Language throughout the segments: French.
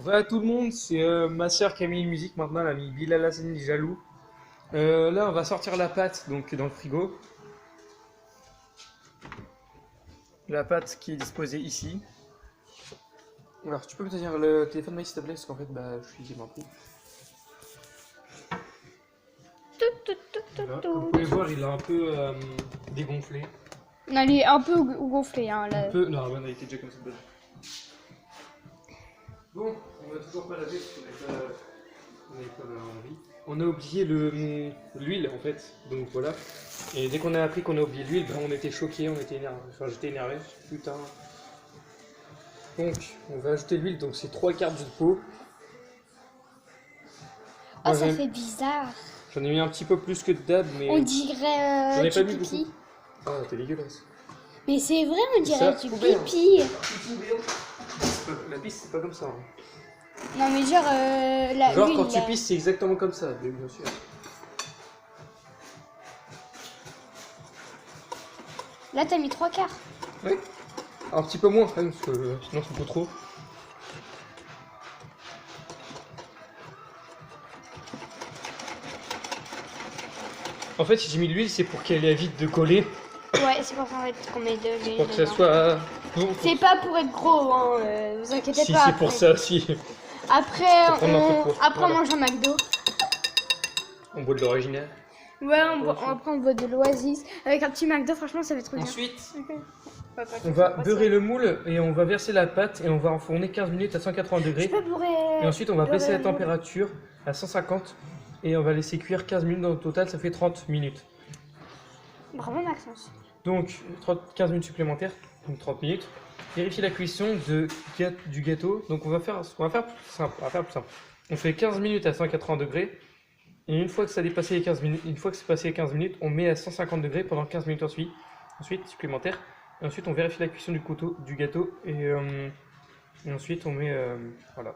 Voilà tout le monde, c'est ma soeur qui a mis une musique maintenant, elle a mis Bilal Hassani Jaloux. Là on va sortir la pâte donc dans le frigo. La pâte qui est disposée ici. Alors tu peux me tenir le téléphone Maïs s'il te plaît parce qu'en fait je suis dément pris. Voilà, comme vous pouvez voir il est un peu dégonflé. Non, il est un peu gonflé hein, là. Un peu... Non, il était déjà comme ça. Bon, on va toujours pas laver parce qu'on n'avait pas envie. On a oublié l'huile en fait, donc voilà. Et dès qu'on a appris qu'on a oublié l'huile, on était choqués, on était énervé. Enfin, j'étais énervé, putain. Donc, on va ajouter l'huile, donc c'est 3 quarts de pot. Oh, Moi, ça fait bizarre. J'en ai mis un petit peu plus que d'hab, mais. On J'en dirait ai du pas mis pipi. beaucoup. Ah, t'es dégueulasse. Mais c'est vrai, on dirait Ça, du poubelle. pipi. La pisse, c'est pas comme ça. Hein. Non, mais genre, Genre, l'huile, quand tu là. pisses, c'est exactement comme ça, bien sûr. Là, t'as mis 3 quarts. Oui. Un petit peu moins quand même, parce que sinon c'est pas trop. En fait, si j'ai mis de l'huile, c'est pour qu'elle évite de coller. Ouais, c'est pour ça en fait, qu'on met de l'huile Pour que ça dedans. soit bon. C'est pas pour être gros, hein, vous inquiétez Si, pas. c'est pour ça aussi. Après, Pour prendre un peu de poids. après Voilà. on mange un McDo. On boit de l'original. Ouais, après on boit de l'Oasis. Avec un petit McDo, franchement, ça va être trop bien. Ensuite, Ouais, on va beurrer le moule et on va verser la pâte et on va enfourner 15 minutes à 180 Je degrés. peux bourrer. Et ensuite, on va beurrer baisser la le moule. température à 150 et on va laisser cuire 15 minutes. Dans le total, ça fait 30 minutes. Bravo, Maxence. Donc 15 minutes supplémentaires, donc 30 minutes. Vérifier la cuisson du gâteau. Donc on va faire plus simple. On va faire plus simple. On fait 15 minutes à 180 degrés. Et une fois que ça a dépassé les 15 minutes, une fois que c'est passé les 15 minutes, on met à 150 degrés pendant 15 minutes ensuite supplémentaires. Et ensuite on vérifie la cuisson du gâteau et ensuite on met voilà.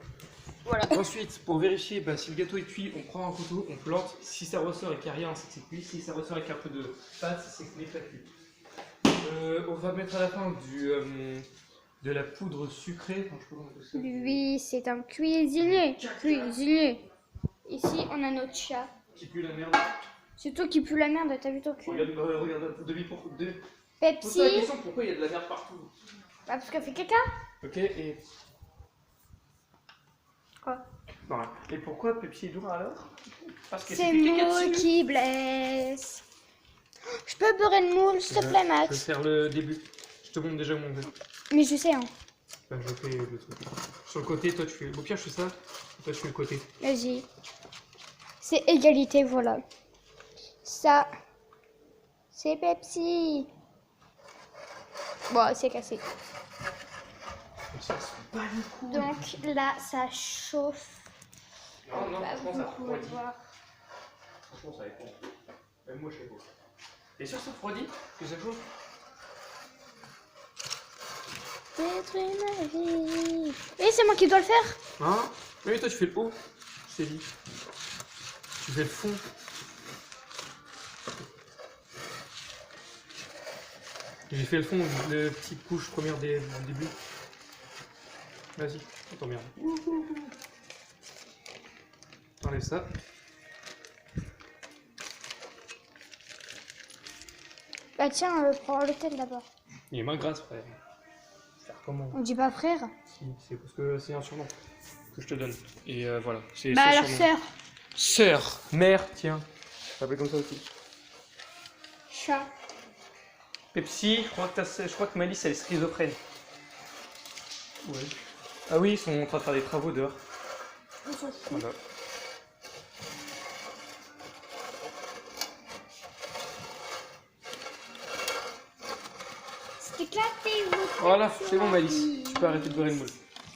Ensuite, pour vérifier si le gâteau est cuit, on prend un couteau, on plante. Si ça ressort et qu'il n'y a rien, c'est que c'est cuit. Si ça ressort avec un peu de pâte, c'est que ce n'est pas cuit. On va mettre à la fin de la poudre sucrée. Enfin, je sais pas comment on appelle ça. Lui, c'est un cuisinier. Cuisinier. Ici, on a notre chat. Qui pue la merde. C'est toi qui pue la merde, t'as vu ton cul? Regarde, pose-toi Pepsi. la question pourquoi il y a de la merde partout. Bah, parce qu'elle fait caca. Ok, et. Quoi? Voilà. Et pourquoi Pepsi est lourd alors? Parce que C'est fait caca moi dessus. qui blesse. Je peux beurrer le moule, s'il te plaît, Je vais Max? faire le début. Je te montre déjà mon jeu. Mais je sais, hein. Je fais le truc. Sur le côté, toi tu fais. Au pire, je fais ça. Toi, je fais le côté. Vas-y. C'est égalité, voilà. Ça, c'est Pepsi. Bon, c'est cassé. Ça se bat le coup. Donc là, ça chauffe. Non, non, Bah, franchement, vous ça pouvez refroidit. voir. Franchement, ça dépend. Même moi, je sais pas. Et sûr, ça refroidit? Que ça chauffe? Détruis ma vie. Et c'est moi qui dois le faire. Hein? Oui, toi, tu fais le haut. Je t'ai dit. Tu fais le fond. J'ai fait le fond, le petite couche première du début. Vas-y, attends bien. Enlève ça. Bah tiens, prends le tel d'abord. Il est moins grasse, frère. Faire comment? On dit pas frère. Si, c'est parce que c'est un surnom que je te donne. Et voilà. C'est Bah ce alors surnom. sœur. Sœur, mère, tiens. Je t'appelle comme ça aussi. Chat. Pepsi, je crois que Malice elle est schizophrène. Ouais. Ah oui, ils sont en train de faire des travaux dehors. On s'en fout. Voilà. C'est éclaté, vous. Voilà, c'est bon Malice. Tu peux arrêter de beurrer le moule.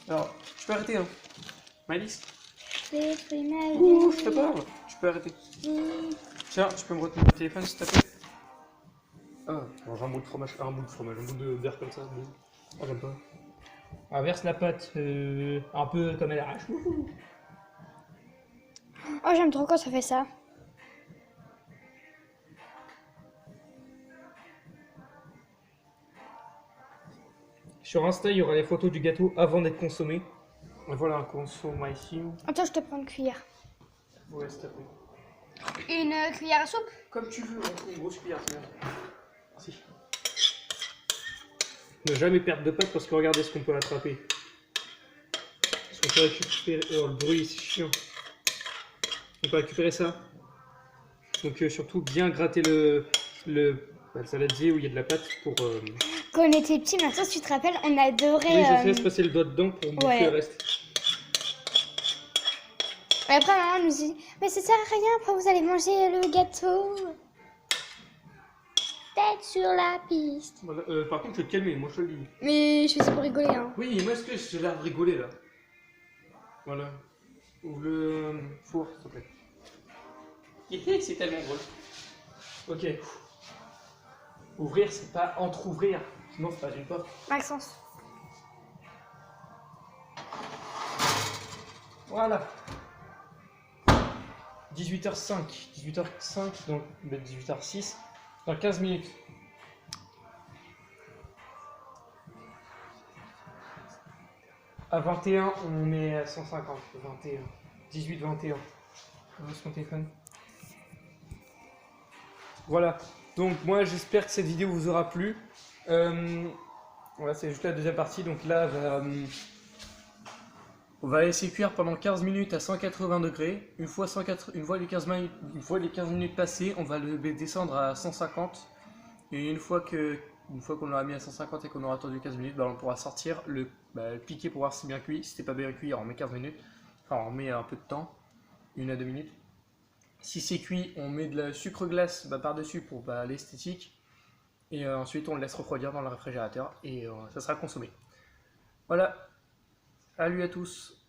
Alors, tu peux arrêter hein. Malice. Détruis ma vie. Ouh, je te parle. Tu peux arrêter. Tiens, tu peux me retenir le téléphone s'il te plaît. Ah, mange un bout de fromage, un bout de beurre comme ça. Ah, j'aime pas. Ah, verse la pâte, un peu comme elle arrache. Oh, j'aime trop quand ça fait ça. Sur Insta, il y aura les photos du gâteau avant d'être consommé. Voilà, consommation. Attends, je te prends une cuillère. Ouais, s'il te plaît. Une cuillère à soupe? Comme tu veux, on trouve une grosse cuillère. Si. Ne jamais perdre de pâte parce que regardez ce qu'on peut attraper. Parce qu'on peut récupérer. Oh, le bruit, c'est chiant. On peut récupérer ça. Donc, surtout bien gratter le saladier où il y a de la pâte pour. Quand on était petits, maintenant, si tu te rappelles, on Oui, adorait. je laisse passer le doigt dedans pour bouffer ouais. le reste. Et après, maman nous dit, mais ça sert à rien, après vous allez manger le gâteau. Tête sur la piste. Voilà, par contre, je vais te calmer, moi je te le dis. Mais je fais ça pour rigoler, hein. Oui, moi est-ce que j'ai l'air de rigoler là? Voilà. Ouvre le four, s'il te plaît. C'est tellement drôle. Ok. Ouvrir, c'est pas entrouvrir. Sinon, c'est pas une porte. Maxence. Voilà. 18h05. 18h05, donc 18h06. Dans 15 minutes. À 21, on met à 150. 21. 18, 21. Où est-ce mon téléphone? Voilà. Donc moi j'espère que cette vidéo vous aura plu. Voilà, c'est juste la deuxième partie. Donc là, on va laisser cuire pendant 15 minutes à 180 degrés. Une fois les 15 minutes passées, on va le descendre à 150. Et une fois qu'on l'aura mis à 150 et qu'on aura attendu 15 minutes, on pourra sortir le piquer pour voir si c'est bien cuit. Si c'est pas bien cuit, on met 15 minutes. Enfin, on met un peu de temps, 1 à 2 minutes. Si c'est cuit, on met de la sucre glace par-dessus pour l'esthétique. Et ensuite, on le laisse refroidir dans le réfrigérateur et ça sera consommé. Voilà. Salut à tous.